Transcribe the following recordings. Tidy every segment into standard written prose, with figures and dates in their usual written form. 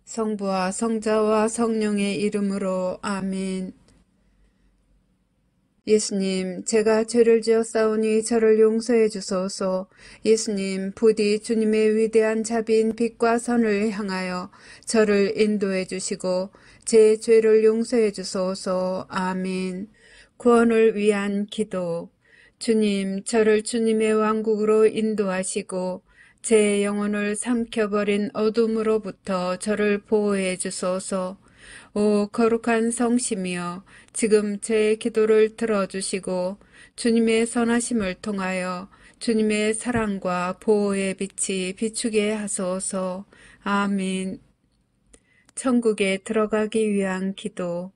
성부와 성자와 성령의 이름으로 아멘. 예수님, 제가 죄를 지었사오니 저를 용서해 주소서. 예수님, 부디 주님의 위대한 자비인 빛과 선을 향하여 저를 인도해 주시고 제 죄를 용서해 주소서. 아멘. 구원을 위한 기도. 주님, 저를 주님의 왕국으로 인도하시고 제 영혼을 삼켜버린 어둠으로부터 저를 보호해 주소서. 오 거룩한 성심이여, 지금 제 기도를 들어주시고 주님의 선하심을 통하여 주님의 사랑과 보호의 빛이 비추게 하소서. 아멘. 천국에 들어가기 위한 기도.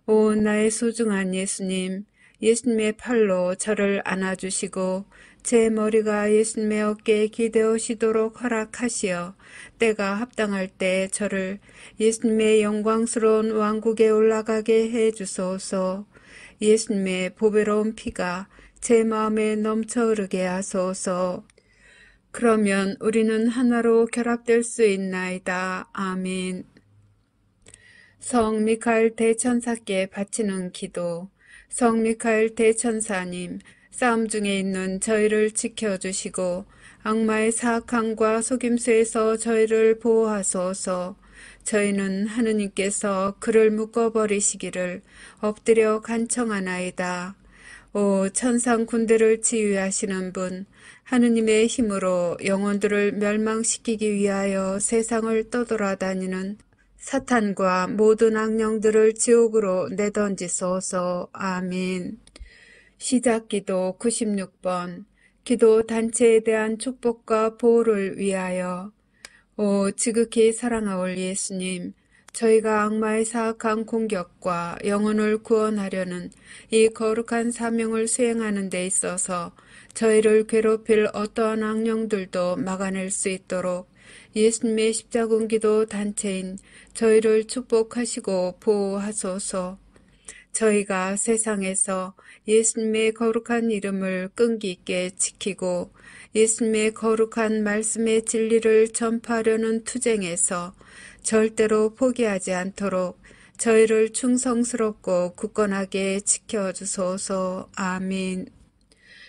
오 나의 소중한 예수님, 예수님의 팔로 저를 안아주시고 제 머리가 예수님의 어깨에 기대어시도록 허락하시어 때가 합당할 때 저를 예수님의 영광스러운 왕국에 올라가게 해주소서. 예수님의 보배로운 피가 제 마음에 넘쳐 흐르게 하소서. 그러면 우리는 하나로 결합될 수 있나이다. 아멘. 성 미카엘 대천사께 바치는 기도. 성 미카엘 대천사님, 싸움 중에 있는 저희를 지켜주시고 악마의 사악함과 속임수에서 저희를 보호하소서. 저희는 하느님께서 그를 묶어버리시기를 엎드려 간청하나이다. 오 천상 군대를 지휘하시는 분, 하느님의 힘으로 영혼들을 멸망시키기 위하여 세상을 떠돌아다니는 사탄과 모든 악령들을 지옥으로 내던지소서. 아멘. 시작기도 96번. 기도 단체에 대한 축복과 보호를 위하여. 오 지극히 사랑하올 예수님, 저희가 악마의 사악한 공격과 영혼을 구원하려는 이 거룩한 사명을 수행하는 데 있어서 저희를 괴롭힐 어떠한 악령들도 막아낼 수 있도록 예수님의 십자군기도 단체인 저희를 축복하시고 보호하소서. 저희가 세상에서 예수님의 거룩한 이름을 끈기 있게 지키고 예수님의 거룩한 말씀의 진리를 전파하려는 투쟁에서 절대로 포기하지 않도록 저희를 충성스럽고 굳건하게 지켜주소서. 아멘.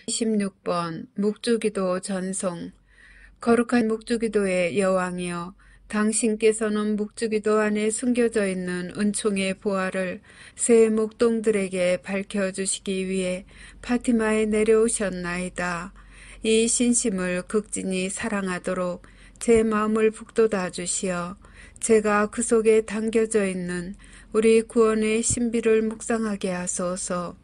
26번 묵주기도 전송. 거룩한 묵주기도의 여왕이여, 당신께서는 묵주기도 안에 숨겨져 있는 은총의 보화를 새 목동들에게 밝혀주시기 위해 파티마에 내려오셨나이다. 이 신심을 극진히 사랑하도록 제 마음을 북돋아 주시어 제가 그 속에 담겨져 있는 우리 구원의 신비를 묵상하게 하소서.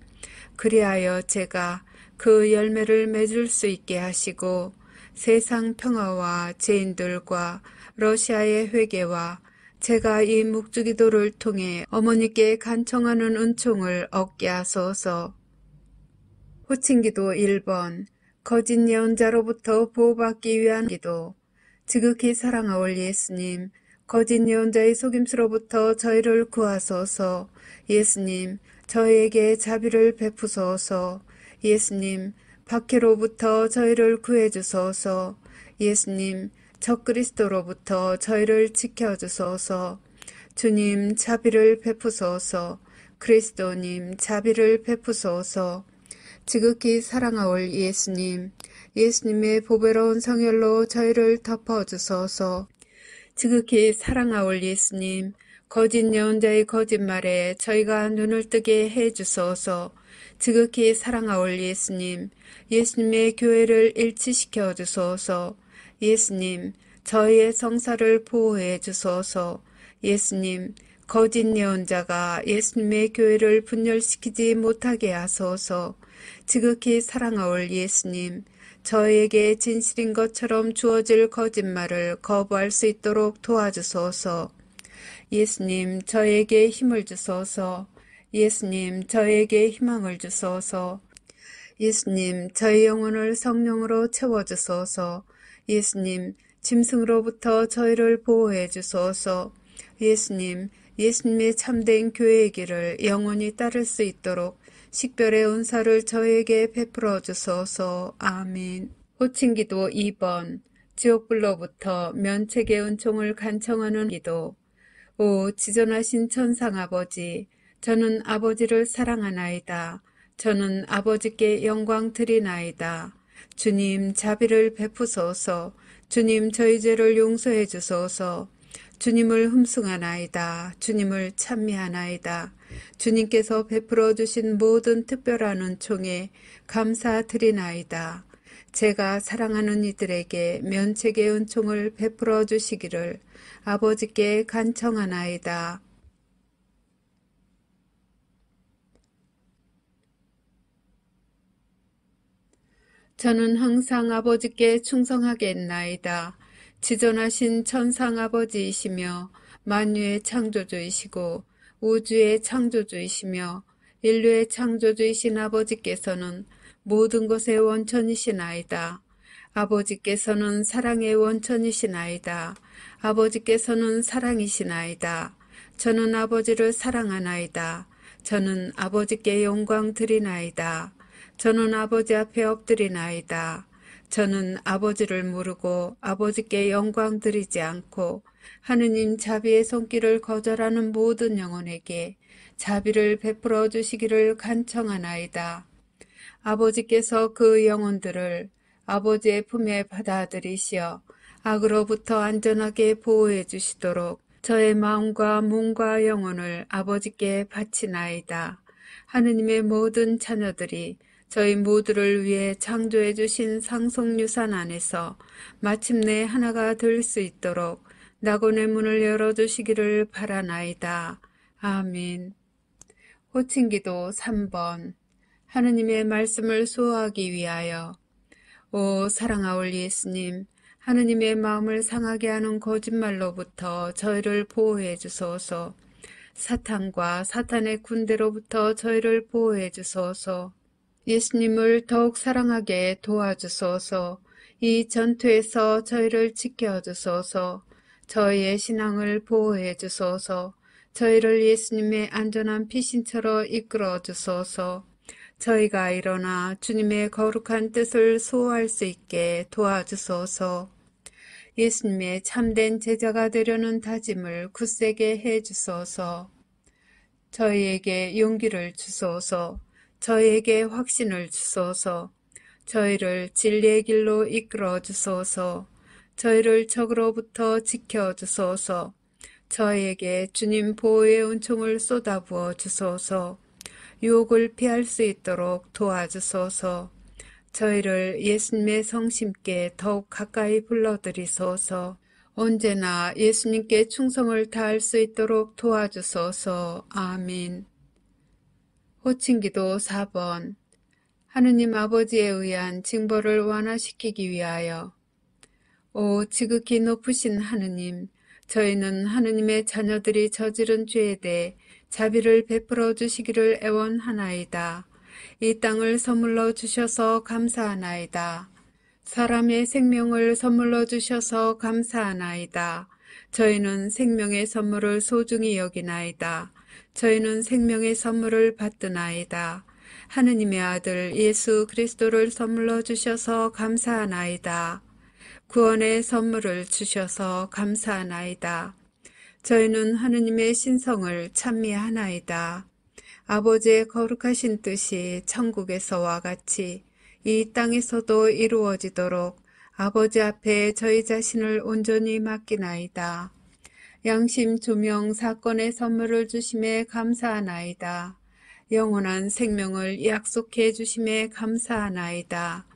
그리하여 제가 그 열매를 맺을 수 있게 하시고 세상 평화와 죄인들과 러시아의 회개와 제가 이 묵주기도를 통해 어머니께 간청하는 은총을 얻게 하소서. 호칭기도 1번. 거짓 예언자로부터 보호받기 위한 기도. 지극히 사랑하올 예수님, 거짓 예언자의 속임수로부터 저희를 구하소서. 예수님, 저희에게 자비를 베푸소서. 예수님, 박해로부터 저희를 구해주소서. 예수님, 적그리스도로부터 저희를 지켜주소서. 주님, 자비를 베푸소서. 그리스도님, 자비를 베푸소서. 지극히 사랑하올 예수님, 예수님의 보배로운 성혈로 저희를 덮어주소서. 지극히 사랑하올 예수님, 거짓 예언자의 거짓말에 저희가 눈을 뜨게 해주소서. 지극히 사랑하올 예수님, 예수님의 교회를 일치시켜 주소서. 예수님, 저희의 성사를 보호해 주소서. 예수님, 거짓 예언자가 예수님의 교회를 분열시키지 못하게 하소서. 지극히 사랑하올 예수님, 저희에게 진실인 것처럼 주어질 거짓말을 거부할 수 있도록 도와주소서. 예수님, 저에게 힘을 주소서. 예수님, 저에게 희망을 주소서. 예수님, 저희 영혼을 성령으로 채워주소서. 예수님, 짐승으로부터 저희를 보호해 주소서. 예수님, 예수님의 참된 교회의 길을 영원히 따를 수 있도록 식별의 은사를 저에게 베풀어 주소서. 아멘. 호칭기도 2번. 지옥불로부터 면책의 은총을 간청하는 기도. 오 지존하신 천상 아버지, 저는 아버지를 사랑하나이다. 저는 아버지께 영광 드리나이다. 주님 자비를 베푸소서. 주님 저희 죄를 용서해 주소서. 주님을 흠숭하나이다. 주님을 찬미하나이다. 주님께서 베풀어 주신 모든 특별한 은총에 감사드리나이다. 제가 사랑하는 이들에게 면책의 은총을 베풀어 주시기를 아버지께 간청하나이다. 저는 항상 아버지께 충성하겠나이다. 지존하신 천상 아버지이시며 만유의 창조주이시고 우주의 창조주이시며 인류의 창조주이신 아버지께서는 모든 것의 원천이시나이다. 아버지께서는 사랑의 원천이시나이다. 아버지께서는 사랑이시나이다. 저는 아버지를 사랑하나이다. 저는 아버지께 영광 드리나이다. 저는 아버지 앞에 엎드리나이다. 저는 아버지를 모르고 아버지께 영광 드리지 않고 하느님 자비의 손길을 거절하는 모든 영혼에게 자비를 베풀어 주시기를 간청하나이다. 아버지께서 그 영혼들을 아버지의 품에 받아들이시어 악으로부터 안전하게 보호해 주시도록 저의 마음과 몸과 영혼을 아버지께 바치나이다. 하느님의 모든 자녀들이 저희 모두를 위해 창조해 주신 상속유산 안에서 마침내 하나가 될 수 있도록 낙원의 문을 열어주시기를 바라나이다. 아멘. 호칭기도 3번. 하느님의 말씀을 수호하기 위하여. 오 사랑하올 예수님, 하느님의 마음을 상하게 하는 거짓말로부터 저희를 보호해 주소서. 사탄과 사탄의 군대로부터 저희를 보호해 주소서. 예수님을 더욱 사랑하게 도와주소서. 이 전투에서 저희를 지켜주소서. 저희의 신앙을 보호해 주소서. 저희를 예수님의 안전한 피신처로 이끌어 주소서. 저희가 일어나 주님의 거룩한 뜻을 수호할 수 있게 도와주소서. 예수님의 참된 제자가 되려는 다짐을 굳세게 해 주소서. 저희에게 용기를 주소서. 저희에게 확신을 주소서. 저희를 진리의 길로 이끌어 주소서. 저희를 적으로부터 지켜 주소서. 저희에게 주님 보호의 은총을 쏟아부어 주소서. 유혹을 피할 수 있도록 도와주소서. 저희를 예수님의 성심께 더욱 가까이 불러들이소서. 언제나 예수님께 충성을 다할 수 있도록 도와주소서. 아멘. 호칭기도 4번. 하느님 아버지에 의한 징벌을 완화시키기 위하여. 오 지극히 높으신 하느님, 저희는 하느님의 자녀들이 저지른 죄에 대해 자비를 베풀어 주시기를 애원하나이다. 이 땅을 선물로 주셔서 감사하나이다. 사람의 생명을 선물로 주셔서 감사하나이다. 저희는 생명의 선물을 소중히 여기나이다. 저희는 생명의 선물을 받드나이다. 하느님의 아들 예수 그리스도를 선물로 주셔서 감사하나이다. 구원의 선물을 주셔서 감사하나이다. 저희는 하느님의 신성을 찬미하나이다. 아버지의 거룩하신 뜻이 천국에서와 같이 이 땅에서도 이루어지도록 아버지 앞에 저희 자신을 온전히 맡기나이다. 양심 조명 사건의 선물을 주심에 감사하나이다. 영원한 생명을 약속해 주심에 감사하나이다.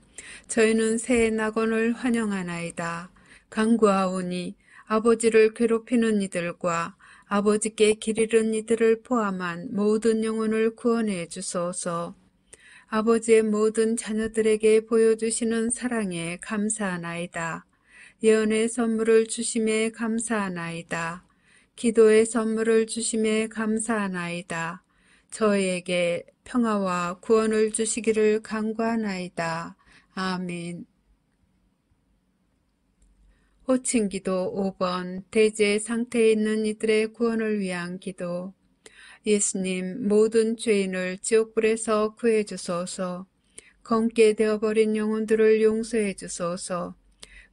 저희는 새 낙원을 환영하나이다. 간구하오니 아버지를 괴롭히는 이들과 아버지께 길 잃은 이들을 포함한 모든 영혼을 구원해 주소서. 아버지의 모든 자녀들에게 보여주시는 사랑에 감사하나이다. 예언의 선물을 주심에 감사하나이다. 기도의 선물을 주심에 감사하나이다. 저희에게 평화와 구원을 주시기를 간구하나이다. 아멘. 호칭기도 5번. 대제 상태에 있는 이들의 구원을 위한 기도. 예수님, 모든 죄인을 지옥불에서 구해 주소서. 검게 되어버린 영혼들을 용서해 주소서.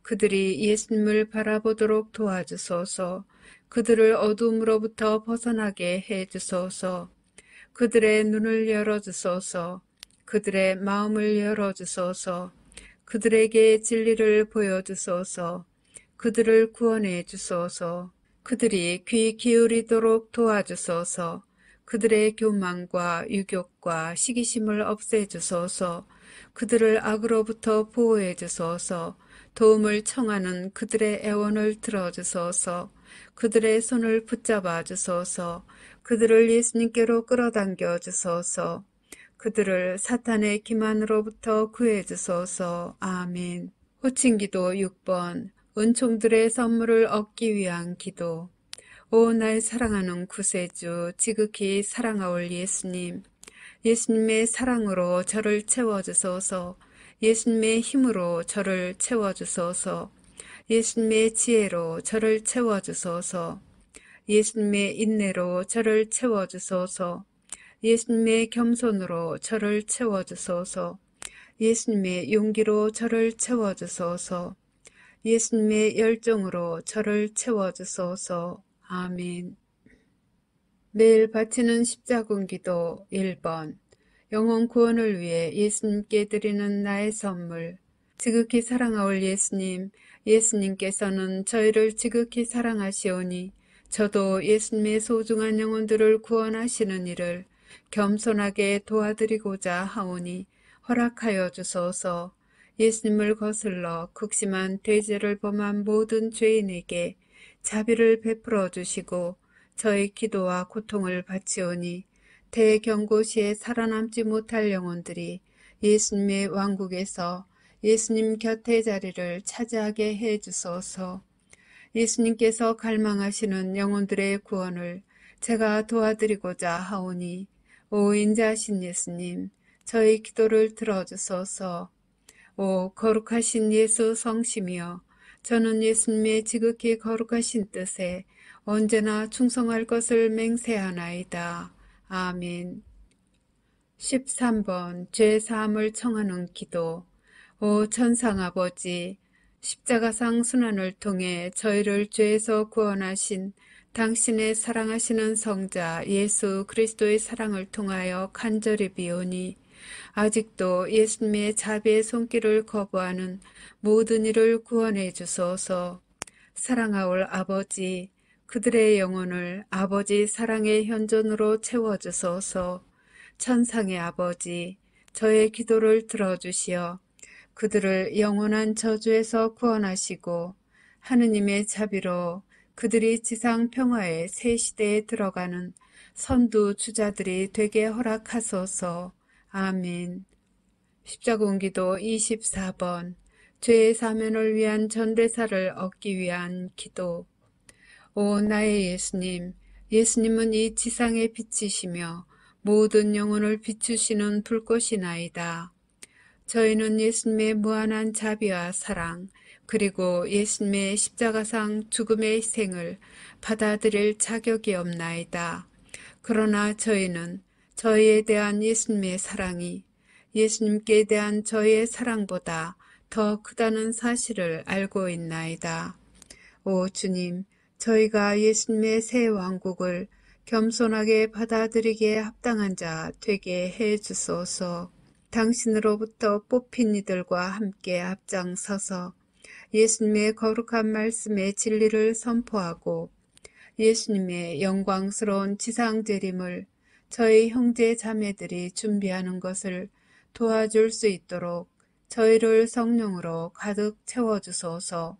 그들이 예수님을 바라보도록 도와주소서. 그들을 어둠으로부터 벗어나게 해 주소서. 그들의 눈을 열어주소서. 그들의 마음을 열어주소서. 그들에게 진리를 보여주소서. 그들을 구원해 주소서. 그들이 귀 기울이도록 도와주소서. 그들의 교만과 유욕과 시기심을 없애주소서. 그들을 악으로부터 보호해 주소서. 도움을 청하는 그들의 애원을 들어주소서. 그들의 손을 붙잡아 주소서. 그들을 예수님께로 끌어당겨 주소서. 그들을 사탄의 기만으로부터 구해 주소서. 아멘. 호칭기도 6번. 은총들의 선물을 얻기 위한 기도. 오 날 사랑하는 구세주, 지극히 사랑하올 예수님, 예수님의 사랑으로 저를 채워주소서. 예수님의 힘으로 저를 채워주소서. 예수님의 지혜로 저를 채워주소서. 예수님의 인내로 저를 채워주소서. 예수님의 겸손으로 저를 채워주소서. 예수님의 용기로 저를 채워주소서. 예수님의 열정으로 저를 채워주소서. 아멘. 매일 바치는 십자군 기도 1번. 영혼 구원을 위해 예수님께 드리는 나의 선물. 지극히 사랑하올 예수님, 예수님께서는 저희를 지극히 사랑하시오니 저도 예수님의 소중한 영혼들을 구원하시는 일을 겸손하게 도와드리고자 하오니 허락하여 주소서. 예수님을 거슬러 극심한 대죄를 범한 모든 죄인에게 자비를 베풀어 주시고 저의 기도와 고통을 바치오니 대경고시에 살아남지 못할 영혼들이 예수님의 왕국에서 예수님 곁의 자리를 차지하게 해 주소서. 예수님께서 갈망하시는 영혼들의 구원을 제가 도와드리고자 하오니 오 인자하신 예수님, 저의 기도를 들어주소서. 오 거룩하신 예수 성심이여, 저는 예수님의 지극히 거룩하신 뜻에 언제나 충성할 것을 맹세하나이다. 아멘. 13번 죄사함을 청하는 기도. 오 천상아버지, 십자가상 순환을 통해 저희를 죄에서 구원하신 당신의 사랑하시는 성자 예수 그리스도의 사랑을 통하여 간절히 비오니 아직도 예수님의 자비의 손길을 거부하는 모든 이를 구원해 주소서. 사랑하올 아버지, 그들의 영혼을 아버지 사랑의 현존으로 채워주소서. 천상의 아버지, 저의 기도를 들어주시어 그들을 영원한 저주에서 구원하시고 하느님의 자비로 그들이 지상 평화의 새 시대에 들어가는 선두 주자들이 되게 허락하소서. 아멘. 십자군기도 24번. 죄의 사면을 위한 전대사를 얻기 위한 기도. 오 나의 예수님, 예수님은 이 지상의 빛이시며 모든 영혼을 비추시는 불꽃이나이다. 저희는 예수님의 무한한 자비와 사랑, 그리고 예수님의 십자가상 죽음의 희생을 받아들일 자격이 없나이다. 그러나 저희는 저희에 대한 예수님의 사랑이 예수님께 대한 저희의 사랑보다 더 크다는 사실을 알고 있나이다. 오 주님, 저희가 예수님의 새 왕국을 겸손하게 받아들이기에 합당한 자 되게 해 주소서. 당신으로부터 뽑힌 이들과 함께 앞장서서 예수님의 거룩한 말씀의 진리를 선포하고 예수님의 영광스러운 지상재림을 저희 형제 자매들이 준비하는 것을 도와줄 수 있도록 저희를 성령으로 가득 채워주소서.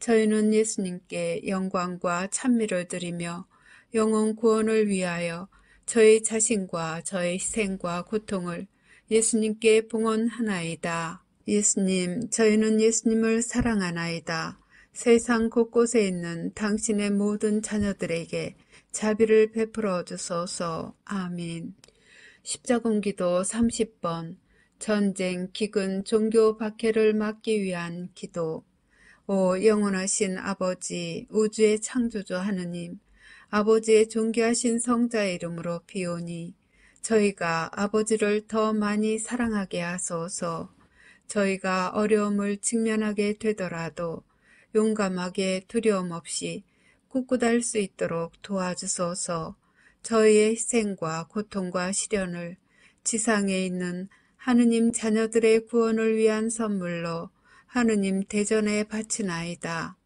저희는 예수님께 영광과 찬미를 드리며 영혼 구원을 위하여 저희 자신과 저희 희생과 고통을 예수님께 봉헌하나이다. 예수님, 저희는 예수님을 사랑하나이다. 세상 곳곳에 있는 당신의 모든 자녀들에게 자비를 베풀어 주소서. 아멘. 십자군기도 30번. 전쟁, 기근, 종교 박해를 막기 위한 기도. 오 영원하신 아버지, 우주의 창조주 하느님, 아버지의 존귀하신 성자의 이름으로 비오니 저희가 아버지를 더 많이 사랑하게 하소서. 저희가 어려움을 직면하게 되더라도 용감하게 두려움 없이 굳굳할 수 있도록 도와주소서. 저희의 희생과 고통과 시련을 지상에 있는 하느님 자녀들의 구원을 위한 선물로 하느님 대전에 바치나이다.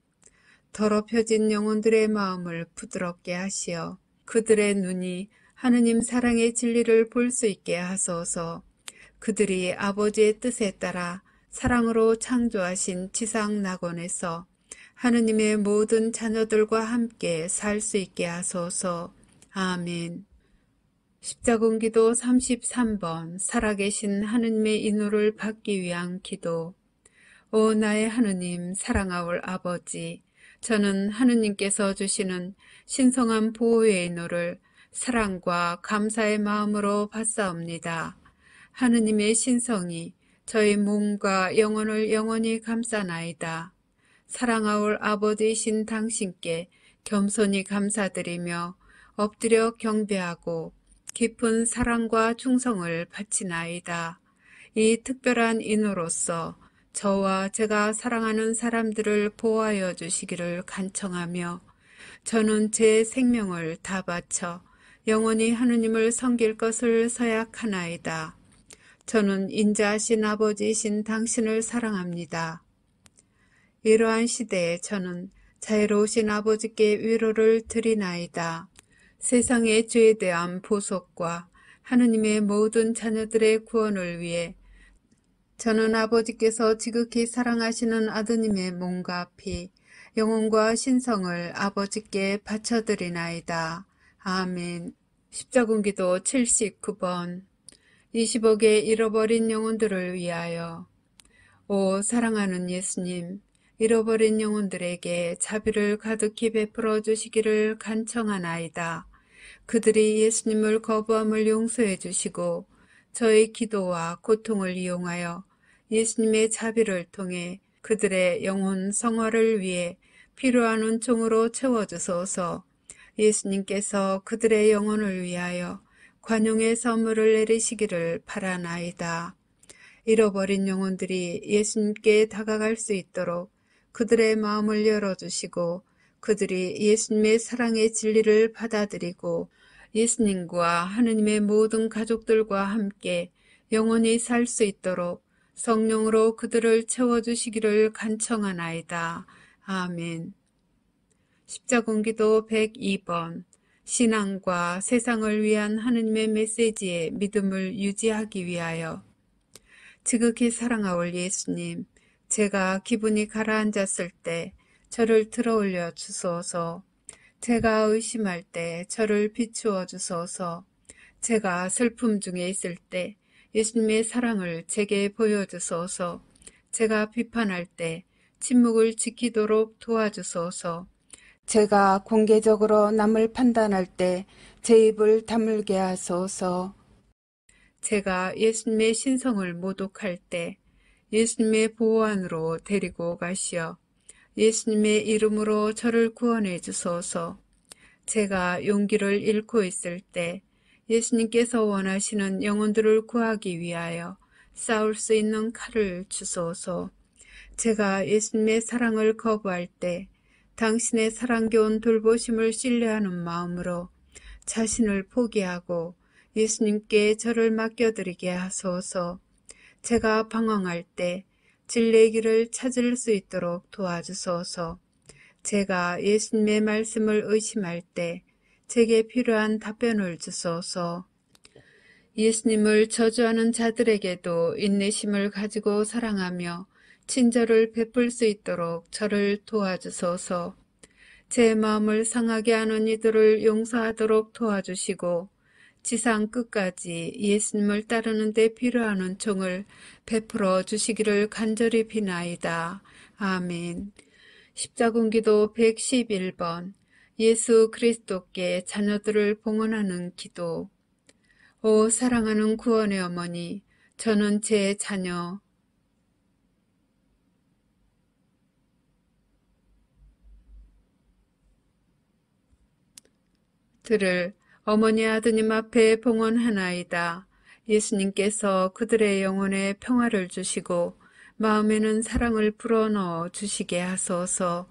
더럽혀진 영혼들의 마음을 부드럽게 하시어 그들의 눈이 하느님 사랑의 진리를 볼 수 있게 하소서. 그들이 아버지의 뜻에 따라 사랑으로 창조하신 지상 낙원에서 하느님의 모든 자녀들과 함께 살 수 있게 하소서. 아멘. 십자군기도 33번 살아계신 하느님의 인호를 받기 위한 기도. 오 나의 하느님 사랑하올 아버지, 저는 하느님께서 주시는 신성한 보호의 인호를 사랑과 감사의 마음으로 받사옵니다. 하느님의 신성이 저희 몸과 영혼을 영원히 감싸나이다. 사랑하올 아버지이신 당신께 겸손히 감사드리며 엎드려 경배하고 깊은 사랑과 충성을 바치나이다. 이 특별한 인호로서 저와 제가 사랑하는 사람들을 보호하여 주시기를 간청하며 저는 제 생명을 다 바쳐 영원히 하느님을 섬길 것을 서약하나이다. 저는 인자하신 아버지이신 당신을 사랑합니다. 이러한 시대에 저는 자애로우신 아버지께 위로를 드리나이다. 세상의 죄에 대한 보속과 하느님의 모든 자녀들의 구원을 위해 저는 아버지께서 지극히 사랑하시는 아드님의 몸과 피, 영혼과 신성을 아버지께 바쳐드리나이다. 아멘. 십자군기도 79번 20억의 잃어버린 영혼들을 위하여. 오 사랑하는 예수님, 잃어버린 영혼들에게 자비를 가득히 베풀어 주시기를 간청하나이다. 그들이 예수님을 거부함을 용서해 주시고 저의 기도와 고통을 이용하여 예수님의 자비를 통해 그들의 영혼 성화를 위해 필요한 은총으로 채워주소서. 예수님께서 그들의 영혼을 위하여 관용의 선물을 내리시기를 바라나이다. 잃어버린 영혼들이 예수님께 다가갈 수 있도록 그들의 마음을 열어주시고 그들이 예수님의 사랑의 진리를 받아들이고 예수님과 하느님의 모든 가족들과 함께 영원히 살 수 있도록 성령으로 그들을 채워주시기를 간청하나이다. 아멘. 십자군기도 102번 신앙과 세상을 위한 하느님의 메시지에 믿음을 유지하기 위하여. 지극히 사랑하올 예수님, 제가 기분이 가라앉았을 때 저를 들어올려 주소서. 제가 의심할 때 저를 비추어 주소서. 제가 슬픔 중에 있을 때 예수님의 사랑을 제게 보여주소서. 제가 비판할 때 침묵을 지키도록 도와주소서. 제가 공개적으로 남을 판단할 때 제 입을 다물게 하소서. 제가 예수님의 신성을 모독할 때 예수님의 보호 안으로 데리고 가시어 예수님의 이름으로 저를 구원해 주소서. 제가 용기를 잃고 있을 때 예수님께서 원하시는 영혼들을 구하기 위하여 싸울 수 있는 칼을 주소서. 제가 예수님의 사랑을 거부할 때 당신의 사랑겨운 돌보심을 신뢰하는 마음으로 자신을 포기하고 예수님께 저를 맡겨드리게 하소서. 제가 방황할 때 진리의 길을 찾을 수 있도록 도와주소서. 제가 예수님의 말씀을 의심할 때 제게 필요한 답변을 주소서. 예수님을 저주하는 자들에게도 인내심을 가지고 사랑하며 친절을 베풀 수 있도록 저를 도와주소서. 제 마음을 상하게 하는 이들을 용서하도록 도와주시고 지상 끝까지 예수님을 따르는 데 필요한 은총을 베풀어 주시기를 간절히 비나이다. 아멘. 십자군기도 111번 예수 그리스도께 자녀들을 봉헌하는 기도. 오 사랑하는 구원의 어머니, 저는 제 자녀 들을 어머니 아드님 앞에 봉헌하나이다. 예수님께서 그들의 영혼에 평화를 주시고 마음에는 사랑을 불어넣어 주시게 하소서.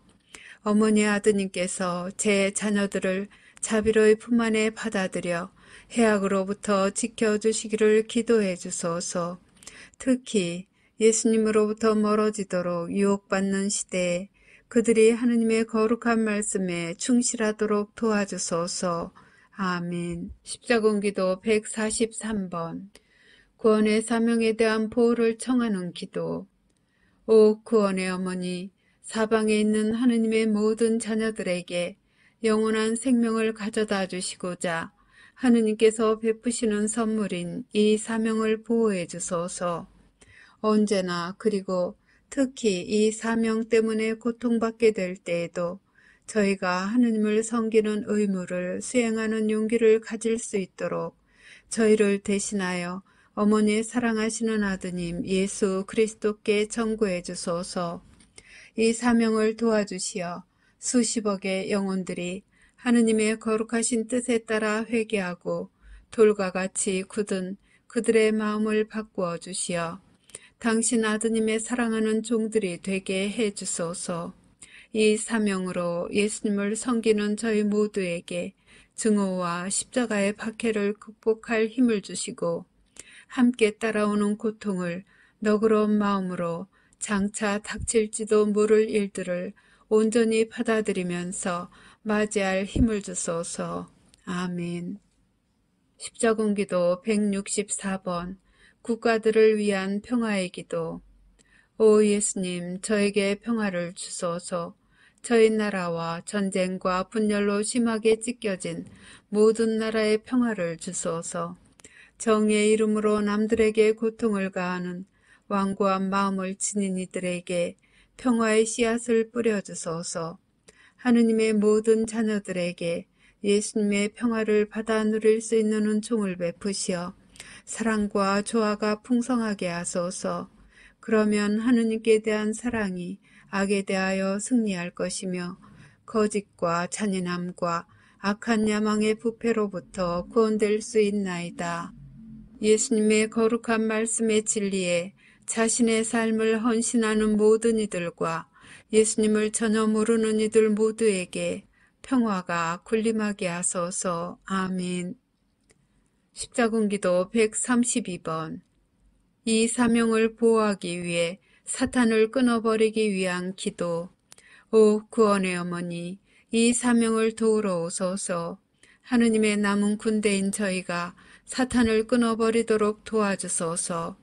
어머니 아드님께서 제 자녀들을 자비로이 품 안에 받아들여 해악으로부터 지켜주시기를 기도해 주소서. 특히 예수님으로부터 멀어지도록 유혹받는 시대에 그들이 하느님의 거룩한 말씀에 충실하도록 도와주소서. 아멘. 십자군기도 143번. 구원의 사명에 대한 보호를 청하는 기도. 오 구원의 어머니, 사방에 있는 하느님의 모든 자녀들에게 영원한 생명을 가져다 주시고자 하느님께서 베푸시는 선물인 이 사명을 보호해 주소서. 언제나 그리고 특히 이 사명 때문에 고통받게 될 때에도 저희가 하느님을 섬기는 의무를 수행하는 용기를 가질 수 있도록 저희를 대신하여 어머니의 사랑하시는 아드님 예수 그리스도께 전구해 주소서. 이 사명을 도와주시어 수십억의 영혼들이 하느님의 거룩하신 뜻에 따라 회개하고 돌과 같이 굳은 그들의 마음을 바꾸어 주시어 당신 아드님의 사랑하는 종들이 되게 해 주소서. 이 사명으로 예수님을 섬기는 저희 모두에게 증오와 십자가의 박해를 극복할 힘을 주시고 함께 따라오는 고통을 너그러운 마음으로 장차 닥칠지도 모를 일들을 온전히 받아들이면서 맞이할 힘을 주소서. 아멘. 십자군기도 164번. 국가들을 위한 평화의 기도. 오 예수님, 저에게 평화를 주소서. 저희 나라와 전쟁과 분열로 심하게 찢겨진 모든 나라의 평화를 주소서. 정의의 이름으로 남들에게 고통을 가하는 완고한 마음을 지닌 이들에게 평화의 씨앗을 뿌려주소서. 하느님의 모든 자녀들에게 예수님의 평화를 받아 누릴 수 있는 은총을 베푸시어 사랑과 조화가 풍성하게 하소서. 그러면 하느님께 대한 사랑이 악에 대하여 승리할 것이며 거짓과 잔인함과 악한 야망의 부패로부터 구원될 수 있나이다. 예수님의 거룩한 말씀의 진리에 자신의 삶을 헌신하는 모든 이들과 예수님을 전혀 모르는 이들 모두에게 평화가 군림하게 하소서. 아멘. 십자군기도 132번. 이 사명을 보호하기 위해 사탄을 끊어버리기 위한 기도. 오 구원의 어머니, 이 사명을 도우러 오소서. 하느님의 남은 군대인 저희가 사탄을 끊어버리도록 도와주소서.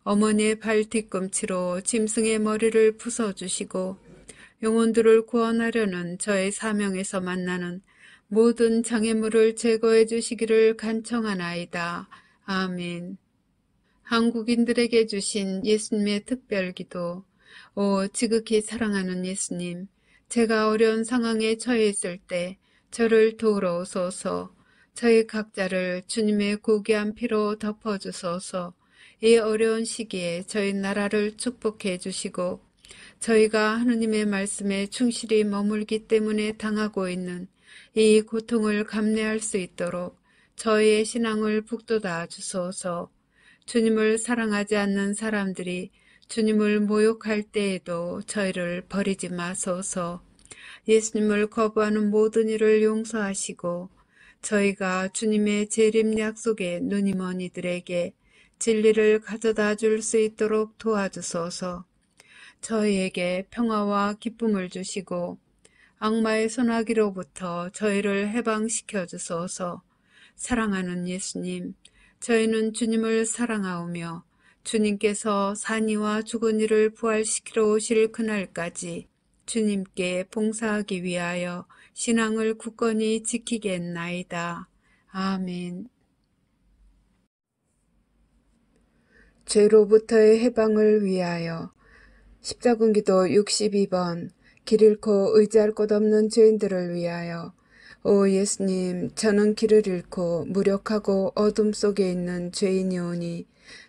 어머니의 발 뒤꿈치로 짐승의 머리를 부숴주시고 영혼들을 구원하려는 저의 사명에서 만나는 모든 장애물을 제거해 주시기를 간청하나이다. 아멘. 한국인들에게 주신 예수님의 특별기도. 오 지극히 사랑하는 예수님, 제가 어려운 상황에 처해 있을 때 저를 도우러 오소서. 저희 각자를 주님의 고귀한 피로 덮어주소서. 이 어려운 시기에 저희 나라를 축복해 주시고 저희가 하느님의 말씀에 충실히 머물기 때문에 당하고 있는 이 고통을 감내할 수 있도록 저희의 신앙을 북돋아 주소서. 주님을 사랑하지 않는 사람들이 주님을 모욕할 때에도 저희를 버리지 마소서. 예수님을 거부하는 모든 일을 용서하시고 저희가 주님의 재림 약속에 눈이 먼 이들에게 진리를 가져다 줄 수 있도록 도와주소서. 저희에게 평화와 기쁨을 주시고 악마의 손아귀로부터 저희를 해방시켜 주소서. 사랑하는 예수님, 저희는 주님을 사랑하오며 주님께서 산이와 죽은 이를 부활시키러 오실 그날까지 주님께 봉사하기 위하여 신앙을 굳건히 지키겠나이다. 아멘. 죄로부터의 해방을 위하여. 십자군기도 62번. 길 잃고 의지할 곳 없는 죄인들을 위하여. 오 예수님, 저는 길을 잃고 무력하고 어둠 속에 있는 죄인이오니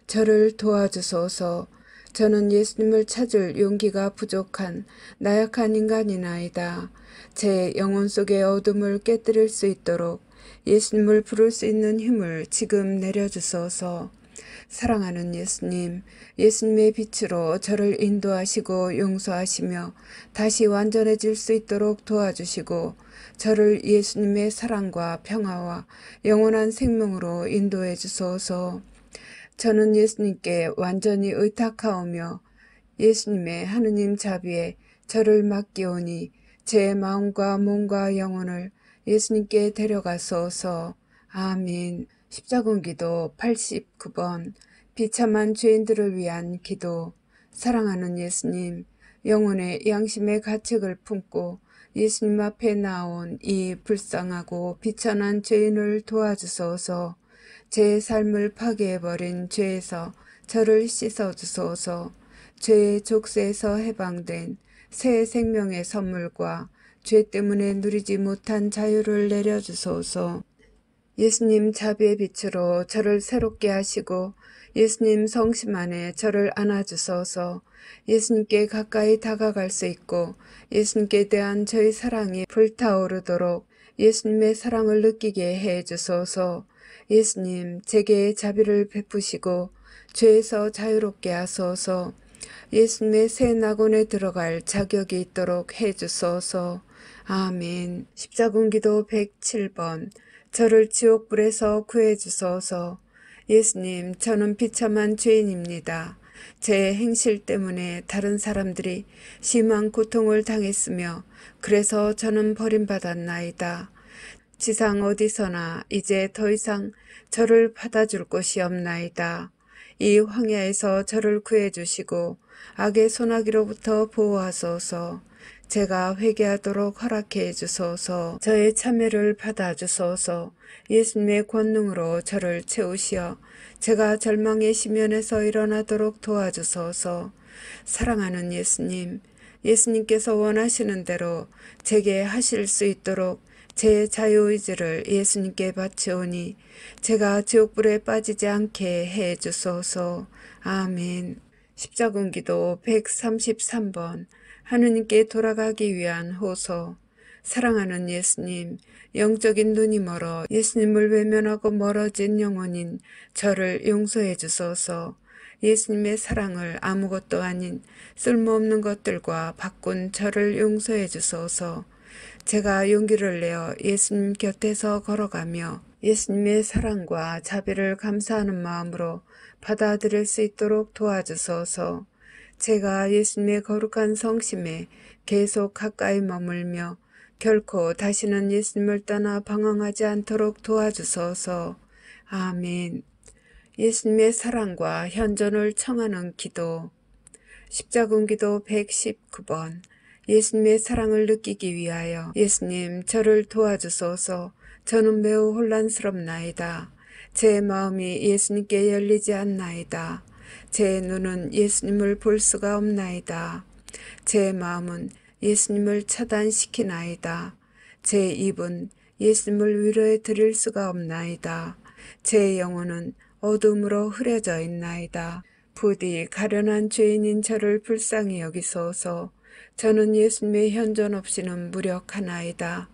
저를 도와주소서. 저는 예수님을 찾을 용기가 부족한 나약한 인간이나이다. 제 영혼 속의 어둠을 깨뜨릴 수 있도록 예수님을 부를 수 있는 힘을 지금 내려주소서. 사랑하는 예수님, 예수님의 빛으로 저를 인도하시고 용서하시며 다시 완전해질 수 있도록 도와주시고 저를 예수님의 사랑과 평화와 영원한 생명으로 인도해 주소서. 저는 예수님께 완전히 의탁하오며 예수님의 하느님 자비에 저를 맡기오니 제 마음과 몸과 영혼을 예수님께 데려가소서. 아멘. 십자군기도 89번 비참한 죄인들을 위한 기도. 사랑하는 예수님, 영혼의 양심의 가책을 품고 예수님 앞에 나온 이 불쌍하고 비천한 죄인을 도와주소서. 제 삶을 파괴해버린 죄에서 저를 씻어주소서. 죄의 족쇄에서 해방된 새 생명의 선물과 죄 때문에 누리지 못한 자유를 내려주소서. 예수님 자비의 빛으로 저를 새롭게 하시고 예수님 성심 안에 저를 안아주소서. 예수님께 가까이 다가갈 수 있고 예수님께 대한 저의 사랑이 불타오르도록 예수님의 사랑을 느끼게 해 주소서. 예수님, 제게 자비를 베푸시고 죄에서 자유롭게 하소서. 예수님의 새 낙원에 들어갈 자격이 있도록 해 주소서. 아멘. 십자군기도 107번 저를 지옥불에서 구해 주소서. 예수님, 저는 비참한 죄인입니다. 제 행실 때문에 다른 사람들이 심한 고통을 당했으며 그래서 저는 버림받았나이다. 지상 어디서나 이제 더 이상 저를 받아줄 곳이 없나이다. 이 황야에서 저를 구해주시고 악의 소나기로부터 보호하소서. 제가 회개하도록 허락해 주소서. 저의 참회를 받아주소서. 예수님의 권능으로 저를 채우시어 제가 절망의 시면에서 일어나도록 도와주소서. 사랑하는 예수님, 예수님께서 원하시는 대로 제게 하실 수 있도록 제 자유의지를 예수님께 바치오니 제가 지옥불에 빠지지 않게 해 주소서. 아멘. 십자군기도 133번 하느님께 돌아가기 위한 호소. 사랑하는 예수님, 영적인 눈이 멀어 예수님을 외면하고 멀어진 영혼인 저를 용서해 주소서. 예수님의 사랑을 아무것도 아닌 쓸모없는 것들과 바꾼 저를 용서해 주소서. 제가 용기를 내어 예수님 곁에서 걸어가며 예수님의 사랑과 자비를 감사하는 마음으로 받아들일 수 있도록 도와주소서. 제가 예수님의 거룩한 성심에 계속 가까이 머물며 결코 다시는 예수님을 떠나 방황하지 않도록 도와주소서. 아멘. 예수님의 사랑과 현존을 청하는 기도. 십자군기도 119번 예수님의 사랑을 느끼기 위하여 예수님 저를 도와주소서. 저는 매우 혼란스럽나이다. 제 마음이 예수님께 열리지 않나이다. 제 눈은 예수님을 볼 수가 없나이다. 제 마음은 예수님을 차단시키나이다. 제 입은 예수님을 위로해 드릴 수가 없나이다. 제 영혼은 어둠으로 흐려져 있나이다. 부디 가련한 죄인인 저를 불쌍히 여기소서. 저는 예수님의 현존 없이는 무력하나이다.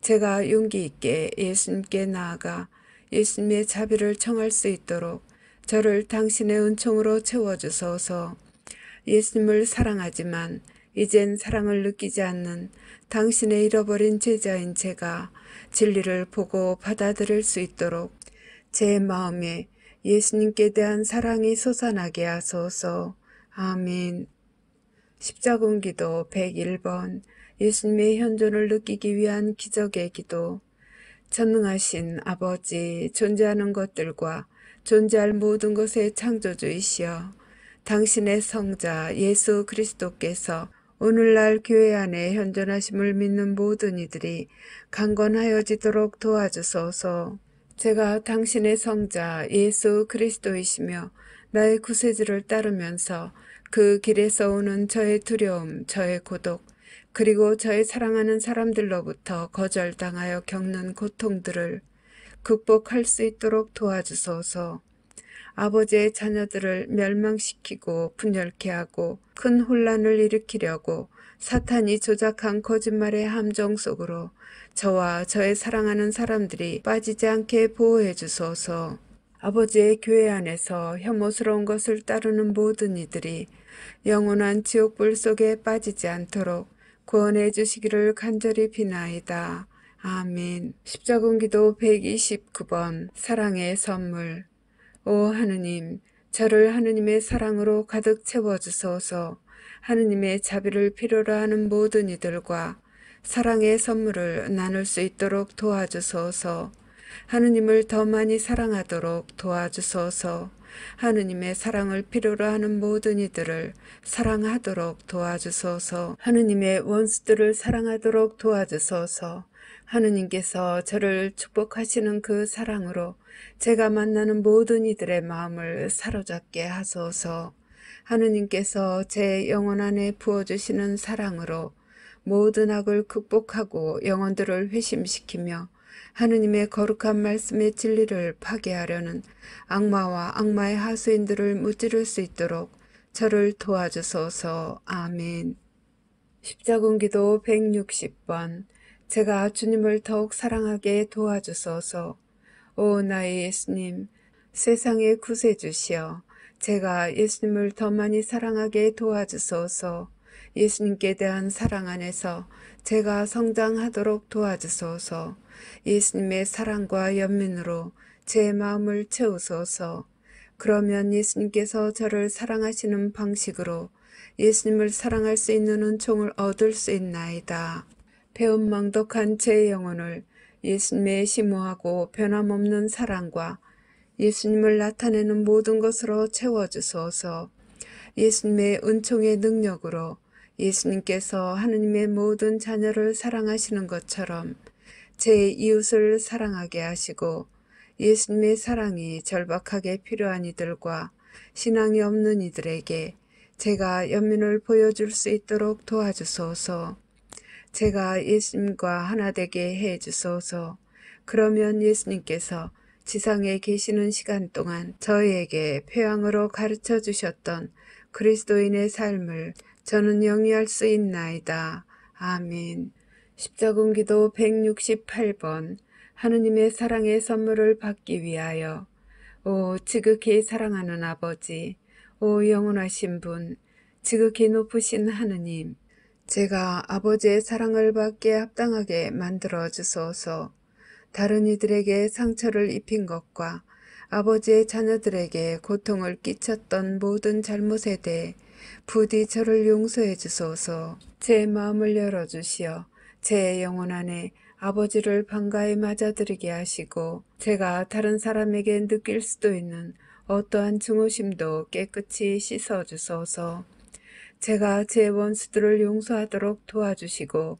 제가 용기 있게 예수님께 나아가 예수님의 자비를 청할 수 있도록 저를 당신의 은총으로 채워주소서. 예수님을 사랑하지만 이젠 사랑을 느끼지 않는 당신의 잃어버린 제자인 제가 진리를 보고 받아들일 수 있도록 제 마음에 예수님께 대한 사랑이 솟아나게 하소서. 아멘. 십자군기도 101번 예수님의 현존을 느끼기 위한 기적의 기도. 전능하신 아버지, 존재하는 것들과 존재할 모든 것의 창조주이시여, 당신의 성자 예수 그리스도께서 오늘날 교회 안에 현존하심을 믿는 모든 이들이 강건하여지도록 도와주소서. 제가 당신의 성자 예수 그리스도이시며 나의 구세주를 따르면서 그 길에서 오는 저의 두려움, 저의 고독, 그리고 저의 사랑하는 사람들로부터 거절당하여 겪는 고통들을 극복할 수 있도록 도와주소서. 아버지의 자녀들을 멸망시키고 분열케 하고 큰 혼란을 일으키려고 사탄이 조작한 거짓말의 함정 속으로 저와 저의 사랑하는 사람들이 빠지지 않게 보호해 주소서. 아버지의 교회 안에서 혐오스러운 것을 따르는 모든 이들이 영원한 지옥불 속에 빠지지 않도록 구원해 주시기를 간절히 비나이다. 아멘. 십자군기도 129번 사랑의 선물. 오 하느님, 저를 하느님의 사랑으로 가득 채워주소서. 하느님의 자비를 필요로 하는 모든 이들과 사랑의 선물을 나눌 수 있도록 도와주소서. 하느님을 더 많이 사랑하도록 도와주소서. 하느님의 사랑을 필요로 하는 모든 이들을 사랑하도록 도와주소서. 하느님의 원수들을 사랑하도록 도와주소서. 하느님께서 저를 축복하시는 그 사랑으로 제가 만나는 모든 이들의 마음을 사로잡게 하소서. 하느님께서 제 영혼 안에 부어주시는 사랑으로 모든 악을 극복하고 영혼들을 회심시키며 하느님의 거룩한 말씀의 진리를 파괴하려는 악마와 악마의 하수인들을 무찌를 수 있도록 저를 도와주소서. 아멘. 십자군기도 160번. 제가 주님을 더욱 사랑하게 도와주소서. 오 나의 예수님, 세상의 구세주시여, 제가 예수님을 더 많이 사랑하게 도와주소서. 예수님께 대한 사랑 안에서 제가 성장하도록 도와주소서. 예수님의 사랑과 연민으로 제 마음을 채우소서. 그러면 예수님께서 저를 사랑하시는 방식으로 예수님을 사랑할 수 있는 은총을 얻을 수 있나이다. 배은망덕한 제 영혼을 예수님의 심오하고 변함없는 사랑과 예수님을 나타내는 모든 것으로 채워주소서. 예수님의 은총의 능력으로 예수님께서 하느님의 모든 자녀를 사랑하시는 것처럼 제 이웃을 사랑하게 하시고 예수님의 사랑이 절박하게 필요한 이들과 신앙이 없는 이들에게 제가 연민을 보여줄 수 있도록 도와주소서. 제가 예수님과 하나 되게 해 주소서. 그러면 예수님께서 지상에 계시는 시간 동안 저희에게 표양으로 가르쳐 주셨던 그리스도인의 삶을 저는 영위할 수 있나이다. 아멘. 십자군기도 168번. 하느님의 사랑의 선물을 받기 위하여. 오 지극히 사랑하는 아버지, 오 영원하신 분, 지극히 높으신 하느님, 제가 아버지의 사랑을 받기에 합당하게 만들어 주소서. 다른 이들에게 상처를 입힌 것과 아버지의 자녀들에게 고통을 끼쳤던 모든 잘못에 대해 부디 저를 용서해 주소서. 제 마음을 열어주시어 제 영혼 안에 아버지를 반가이 맞아들이게 하시고 제가 다른 사람에게 느낄 수도 있는 어떠한 증오심도 깨끗이 씻어주소서. 제가 제 원수들을 용서하도록 도와주시고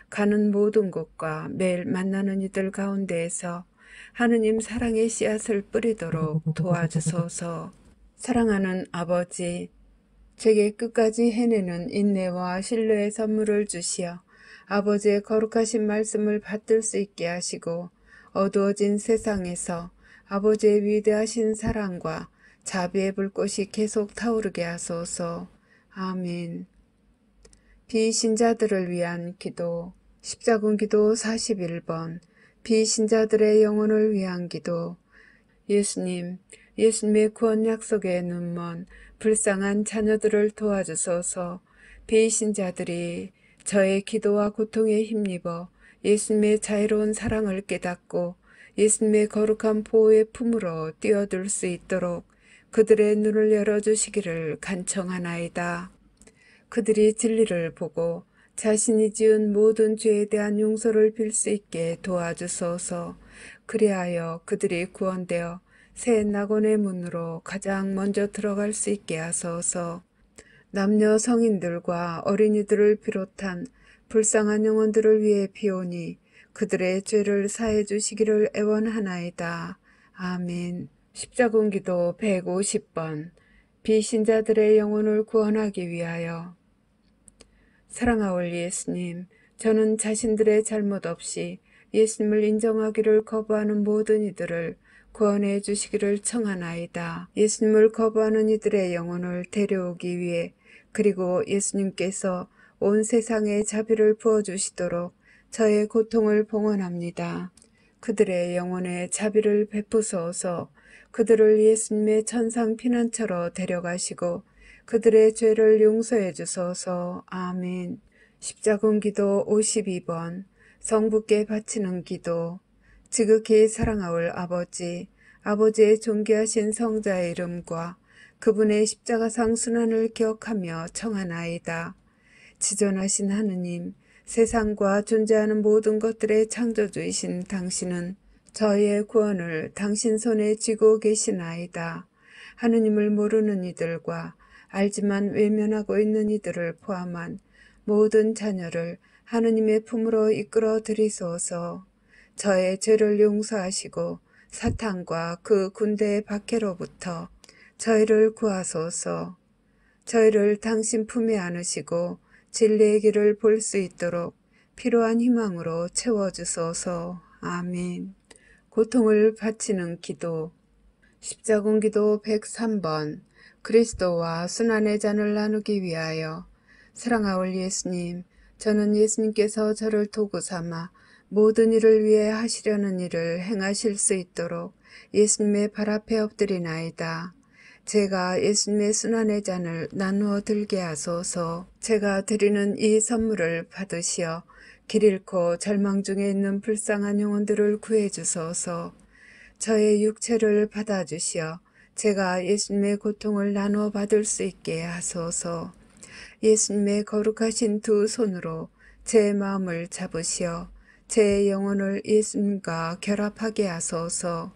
가는 모든 곳과 매일 만나는 이들 가운데에서 하느님 사랑의 씨앗을 뿌리도록 도와주소서. 사랑하는 아버지, 제게 끝까지 해내는 인내와 신뢰의 선물을 주시어 아버지의 거룩하신 말씀을 받들 수 있게 하시고 어두워진 세상에서 아버지의 위대하신 사랑과 자비의 불꽃이 계속 타오르게 하소서. 아멘. 비신자들을 위한 기도. 십자군기도 41번. 비신자들의 영혼을 위한 기도. 예수님, 예수님의 구원 약속에 눈먼 불쌍한 자녀들을 도와주소서. 비신자들이 저의 기도와 고통에 힘입어 예수님의 자애로운 사랑을 깨닫고 예수님의 거룩한 보호의 품으로 뛰어들 수 있도록 그들의 눈을 열어주시기를 간청하나이다. 그들이 진리를 보고 자신이 지은 모든 죄에 대한 용서를 빌 수 있게 도와주소서. 그리하여 그들이 구원되어 새 낙원의 문으로 가장 먼저 들어갈 수 있게 하소서. 남녀 성인들과 어린이들을 비롯한 불쌍한 영혼들을 위해 비오니 그들의 죄를 사해 주시기를 애원하나이다. 아멘. 십자군기도 150번. 비신자들의 영혼을 구원하기 위하여. 사랑하올 예수님, 저는 자신들의 잘못 없이 예수님을 인정하기를 거부하는 모든 이들을 구원해 주시기를 청하나이다. 예수님을 거부하는 이들의 영혼을 데려오기 위해 그리고 예수님께서 온 세상에 자비를 부어주시도록 저의 고통을 봉헌합니다. 그들의 영혼에 자비를 베푸소서. 그들을 예수님의 천상 피난처로 데려가시고 그들의 죄를 용서해 주소서. 아멘. 십자군기도 52번 성부께 바치는 기도. 지극히 사랑하올 아버지, 아버지의 존귀하신 성자의 이름과 그분의 십자가상 순환을 기억하며 청하나이다. 지존하신 하느님, 세상과 존재하는 모든 것들의 창조주이신 당신은 저희의 구원을 당신 손에 쥐고 계시나이다. 하느님을 모르는 이들과 알지만 외면하고 있는 이들을 포함한 모든 자녀를 하느님의 품으로 이끌어 들이소서. 저의 죄를 용서하시고 사탄과 그 군대의 박해로부터 저희를 구하소서. 저희를 당신 품에 안으시고 진리의 길을 볼 수 있도록 필요한 희망으로 채워주소서. 아멘. 고통을 바치는 기도. 십자군기도 103번 그리스도와 순환의 잔을 나누기 위하여. 사랑하올 예수님, 저는 예수님께서 저를 도구 삼아 모든 일을 위해 하시려는 일을 행하실 수 있도록 예수님의 발 앞에 엎드리나이다. 제가 예수님의 순환의 잔을 나누어 들게 하소서. 제가 드리는 이 선물을 받으시어 길 잃고 절망 중에 있는 불쌍한 영혼들을 구해 주소서. 저의 육체를 받아주시어 제가 예수님의 고통을 나누어 받을 수 있게 하소서. 예수님의 거룩하신 두 손으로 제 마음을 잡으시어 제 영혼을 예수님과 결합하게 하소서.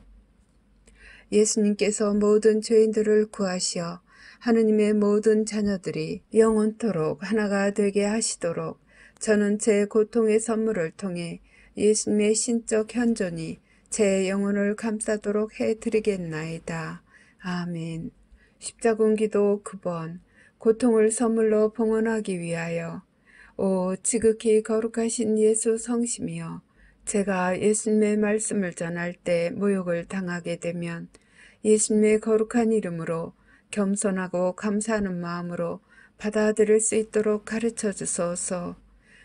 예수님께서 모든 죄인들을 구하시어 하느님의 모든 자녀들이 영원토록 하나가 되게 하시도록 저는 제 고통의 선물을 통해 예수님의 신적 현존이 제 영혼을 감싸도록 해드리겠나이다. 아멘. 십자군기도 9번 고통을 선물로 봉헌하기 위하여. 오 지극히 거룩하신 예수 성심이여, 제가 예수님의 말씀을 전할 때 모욕을 당하게 되면 예수님의 거룩한 이름으로 겸손하고 감사하는 마음으로 받아들일 수 있도록 가르쳐 주소서.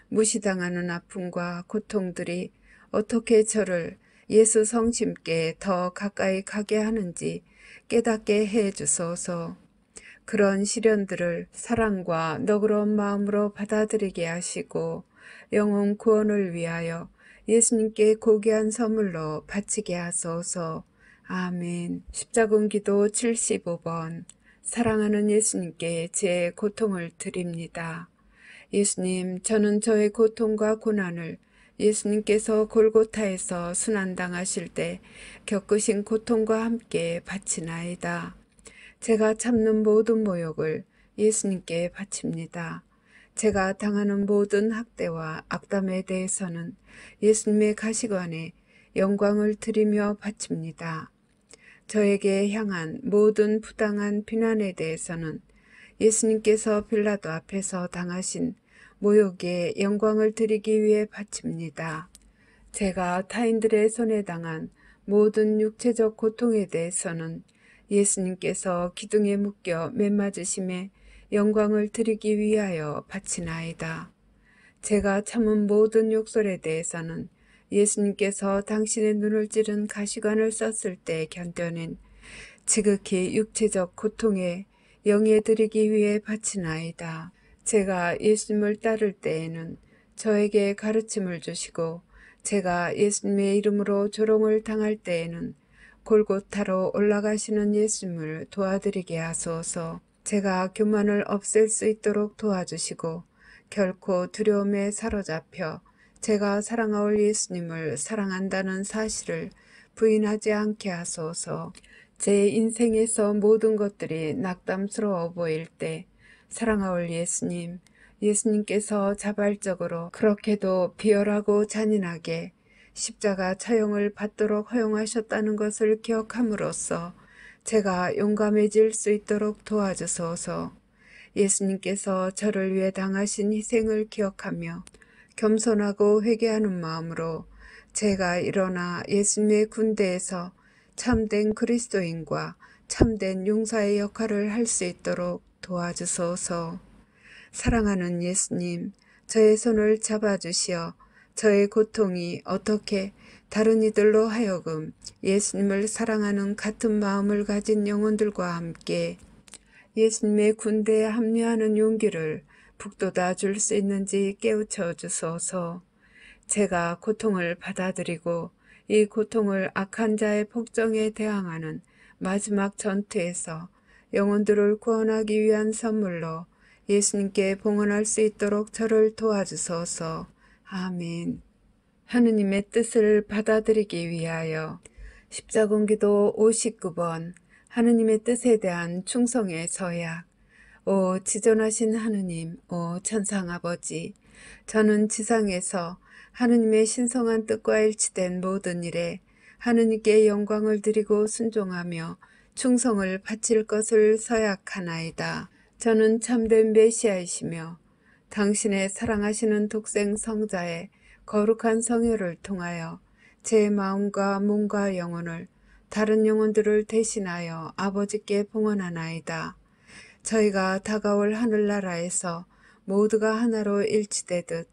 무시당하는 아픔과 고통들이 어떻게 저를 예수 성심께 더 가까이 가게 하는지 깨닫게 해 주소서. 그런 시련들을 사랑과 너그러운 마음으로 받아들이게 하시고 영혼 구원을 위하여 예수님께 고귀한 선물로 바치게 하소서. 아멘. 십자군기도 75번 사랑하는 예수님께 제 고통을 드립니다. 예수님, 저는 저의 고통과 고난을 예수님께서 골고타에서 순환당하실 때 겪으신 고통과 함께 바치나이다. 제가 참는 모든 모욕을 예수님께 바칩니다. 제가 당하는 모든 학대와 악담에 대해서는 예수님의 가시관에 영광을 드리며 바칩니다. 저에게 향한 모든 부당한 비난에 대해서는 예수님께서 빌라도 앞에서 당하신 모욕에 영광을 드리기 위해 바칩니다. 제가 타인들의 손에 당한 모든 육체적 고통에 대해서는 예수님께서 기둥에 묶여 매맞으심에 영광을 드리기 위하여 바치나이다. 제가 참은 모든 욕설에 대해서는 예수님께서 당신의 눈을 찌른 가시관을 썼을 때 견뎌낸 지극히 육체적 고통에 영예 드리기 위해 바치나이다. 제가 예수님을 따를 때에는 저에게 가르침을 주시고 제가 예수님의 이름으로 조롱을 당할 때에는 골고타로 올라가시는 예수님을 도와드리게 하소서. 제가 교만을 없앨 수 있도록 도와주시고 결코 두려움에 사로잡혀 제가 사랑하올 예수님을 사랑한다는 사실을 부인하지 않게 하소서. 제 인생에서 모든 것들이 낙담스러워 보일 때 사랑하올 예수님, 예수님께서 자발적으로 그렇게도 비열하고 잔인하게 십자가 처형을 받도록 허용하셨다는 것을 기억함으로써 제가 용감해질 수 있도록 도와주소서. 예수님께서 저를 위해 당하신 희생을 기억하며 겸손하고 회개하는 마음으로 제가 일어나 예수님의 군대에서 참된 그리스도인과 참된 용사의 역할을 할 수 있도록 도와주소서. 사랑하는 예수님, 저의 손을 잡아주시어 저의 고통이 어떻게 다른 이들로 하여금 예수님을 사랑하는 같은 마음을 가진 영혼들과 함께 예수님의 군대에 합류하는 용기를 북돋아 줄 수 있는지 깨우쳐 주소서. 제가 고통을 받아들이고 이 고통을 악한 자의 폭정에 대항하는 마지막 전투에서 영혼들을 구원하기 위한 선물로 예수님께 봉헌할 수 있도록 저를 도와주소서. 아멘. 하느님의 뜻을 받아들이기 위하여 십자군기도 59번 하느님의 뜻에 대한 충성의 서약. 오 지존하신 하느님, 오 천상아버지, 저는 지상에서 하느님의 신성한 뜻과 일치된 모든 일에 하느님께 영광을 드리고 순종하며 충성을 바칠 것을 서약하나이다. 저는 참된 메시아이시며 당신의 사랑하시는 독생 성자의 거룩한 성혈을 통하여 제 마음과 몸과 영혼을 다른 영혼들을 대신하여 아버지께 봉헌하나이다. 저희가 다가올 하늘나라에서 모두가 하나로 일치되듯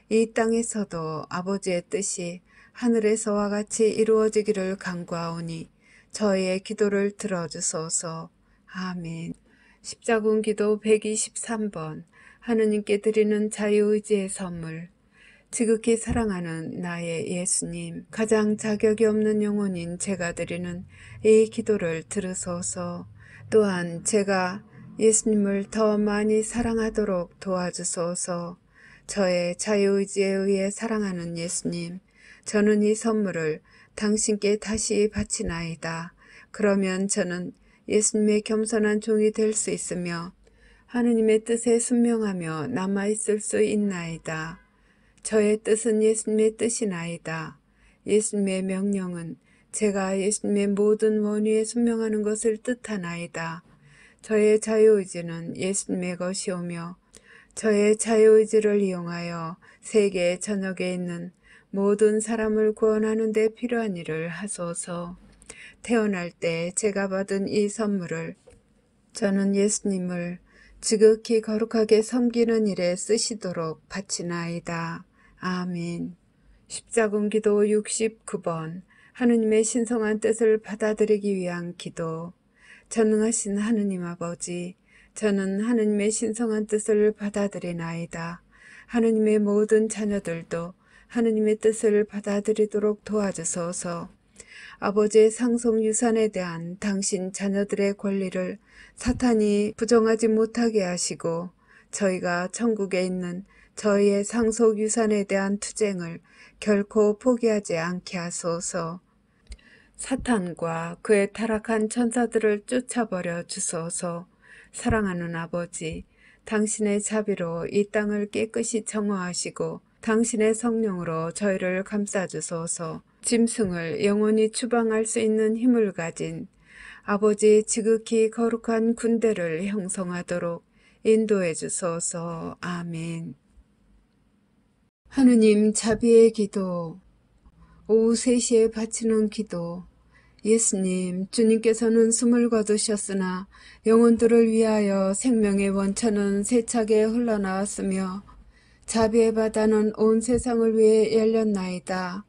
이 땅에서도 아버지의 뜻이 하늘에서와 같이 이루어지기를 간구하오니 저희의 기도를 들어주소서. 아멘. 십자군기도 123번 하느님께 드리는 자유의지의 선물. 지극히 사랑하는 나의 예수님, 가장 자격이 없는 영혼인 제가 드리는 이 기도를 들으소서. 또한 제가 예수님을 더 많이 사랑하도록 도와주소서. 저의 자유의지에 의해 사랑하는 예수님, 저는 이 선물을 당신께 다시 바치나이다. 그러면 저는 예수님의 겸손한 종이 될 수 있으며 하느님의 뜻에 순명하며 남아있을 수 있나이다. 저의 뜻은 예수님의 뜻이나이다. 예수님의 명령은 제가 예수님의 모든 원위에 순명하는 것을 뜻하나이다. 저의 자유의지는 예수님의 것이오며 저의 자유의지를 이용하여 세계 전역에 있는 모든 사람을 구원하는 데 필요한 일을 하소서. 태어날 때 제가 받은 이 선물을 저는 예수님을 지극히 거룩하게 섬기는 일에 쓰시도록 바치나이다. 아멘. 십자군기도 69번 하느님의 신성한 뜻을 받아들이기 위한 기도. 전능하신 하느님 아버지, 저는 하느님의 신성한 뜻을 받아들이나이다. 하느님의 모든 자녀들도 하느님의 뜻을 받아들이도록 도와주소서. 아버지의 상속 유산에 대한 당신 자녀들의 권리를 사탄이 부정하지 못하게 하시고 저희가 천국에 있는 저희의 상속 유산에 대한 투쟁을 결코 포기하지 않게 하소서. 사탄과 그의 타락한 천사들을 쫓아버려 주소서. 사랑하는 아버지, 당신의 자비로 이 땅을 깨끗이 정화하시고 당신의 성령으로 저희를 감싸주소서. 짐승을 영원히 추방할 수 있는 힘을 가진 아버지의 지극히 거룩한 군대를 형성하도록 인도해 주소서. 아멘. 하느님 자비의 기도. 오후 3시에 바치는 기도. 예수님, 주님께서는 숨을 거두셨으나 영혼들을 위하여 생명의 원천은 세차게 흘러나왔으며 자비의 바다는 온 세상을 위해 열렸나이다.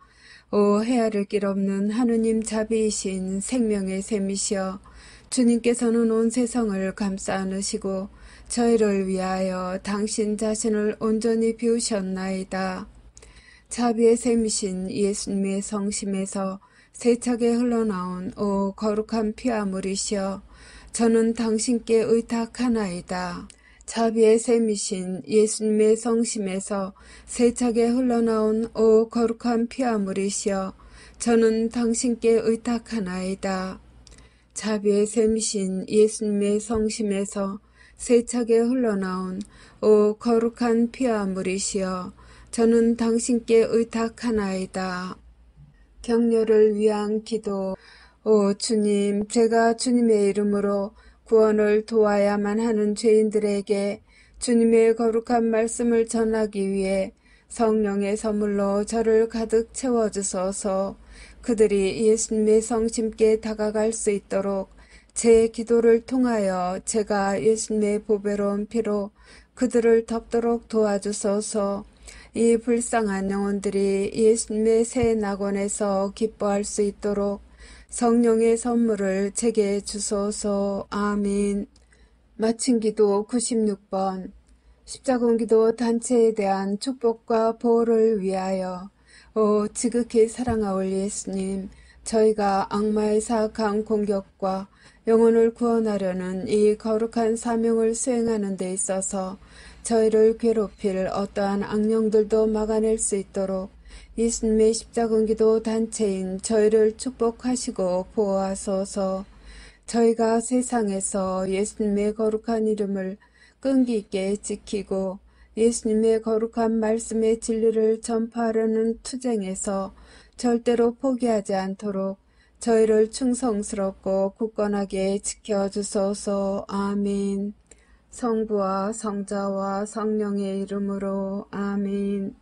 오 헤아릴 길 없는 하느님 자비이신 생명의 샘이시여, 주님께서는 온 세상을 감싸 안으시고 저희를 위하여 당신 자신을 온전히 비우셨나이다. 자비의 샘이신 예수님의 성심에서 세차게 흘러나온 오 거룩한 피와 물이시여, 저는 당신께 의탁하나이다. 자비의 샘이신 예수님의 성심에서 세차게 흘러나온 오 거룩한 피와 물이시여, 저는 당신께 의탁하나이다. 자비의 샘이신 예수님의 성심에서 세차게 흘러나온 오 거룩한 피와 물이시여, 저는 당신께 의탁하나이다. 격려를 위한 기도. 오 주님, 제가 주님의 이름으로 구원을 도와야만 하는 죄인들에게 주님의 거룩한 말씀을 전하기 위해 성령의 선물로 저를 가득 채워주소서. 그들이 예수님의 성심께 다가갈 수 있도록 제 기도를 통하여 제가 예수님의 보배로운 피로 그들을 덮도록 도와주소서. 이 불쌍한 영혼들이 예수님의 새 낙원에서 기뻐할 수 있도록 성령의 선물을 제게 주소서. 아멘. 마친 기도 96번. 십자군기도 단체에 대한 축복과 보호를 위하여. 오 지극히 사랑하올 예수님, 저희가 악마의 사악한 공격과 영혼을 구원하려는 이 거룩한 사명을 수행하는 데 있어서 저희를 괴롭힐 어떠한 악령들도 막아낼 수 있도록 예수님의 십자군기도 단체인 저희를 축복하시고 보호하소서. 저희가 세상에서 예수님의 거룩한 이름을 끈기 있게 지키고 예수님의 거룩한 말씀의 진리를 전파하려는 투쟁에서 절대로 포기하지 않도록 저희를 충성스럽고 굳건하게 지켜주소서. 아멘. 성부와 성자와 성령의 이름으로 아멘.